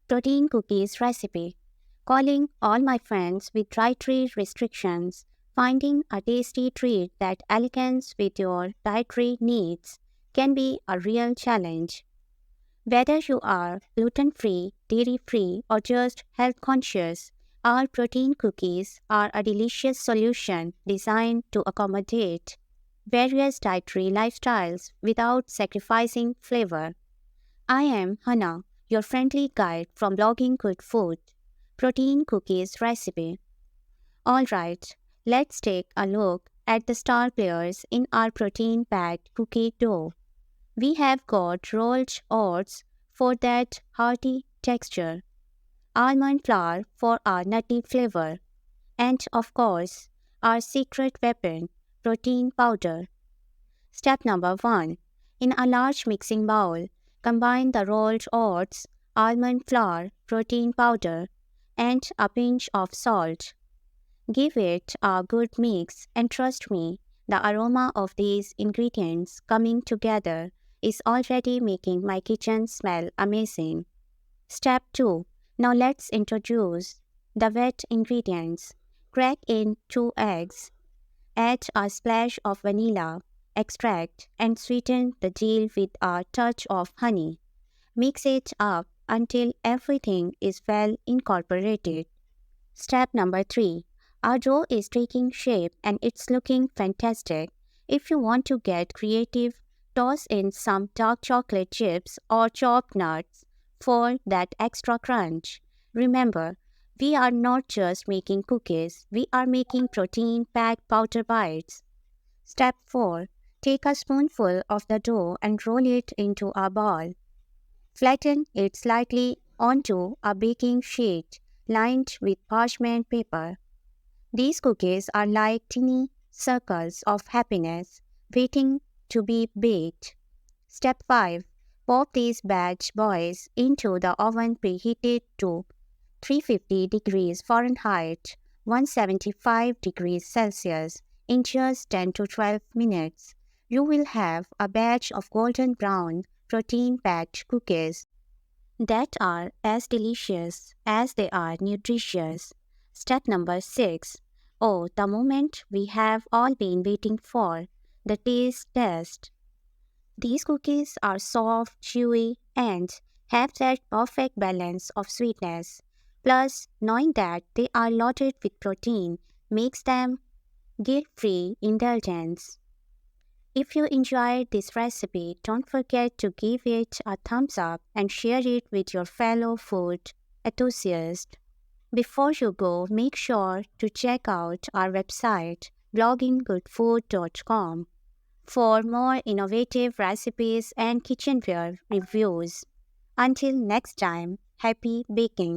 Protein cookies recipe. Calling all my friends with dietary restrictions, finding a tasty treat that aligns with your dietary needs can be a real challenge. Whether you are gluten free, dairy free, or just health conscious, our protein cookies are a delicious solution designed to accommodate various dietary lifestyles without sacrificing flavor. I am Hannah, your friendly guide from Blogging Good Food, Protein Cookies Recipe. Alright, let's take a look at the star players in our protein packed cookie dough. We have got rolled oats for that hearty texture, almond flour for our nutty flavor, and of course, our secret weapon, protein powder. Step number 1. In a large mixing bowl, combine the rolled oats, almond flour, protein powder, and a pinch of salt. Give it a good mix, and trust me, the aroma of these ingredients coming together is already making my kitchen smell amazing. Step 2. Now let's introduce the wet ingredients. Crack in 2 eggs. Add a splash of vanilla extract and sweeten the deal with a touch of honey. Mix it up until everything is well incorporated. Step number 3. Our dough is taking shape and it's looking fantastic. If you want to get creative, toss in some dark chocolate chips or chopped nuts for that extra crunch. Remember, we are not just making cookies, we are making protein-packed powder bites. Step 4. Take a spoonful of the dough and roll it into a ball. Flatten it slightly onto a baking sheet lined with parchment paper. These cookies are like teeny circles of happiness waiting to be baked. Step 5. Pop these bad boys into the oven preheated to 350 degrees Fahrenheit, 175 degrees Celsius in just 10 to 12 minutes. You will have a batch of golden brown protein-packed cookies that are as delicious as they are nutritious. Step number 6. Oh, the moment we have all been waiting for, the taste test. These cookies are soft, chewy, and have that perfect balance of sweetness. Plus, knowing that they are loaded with protein makes them guilt-free indulgence. If you enjoyed this recipe, don't forget to give it a thumbs up and share it with your fellow food enthusiasts. Before you go, make sure to check out our website, blogginggoodfood.com, for more innovative recipes and kitchenware reviews. Until next time, happy baking!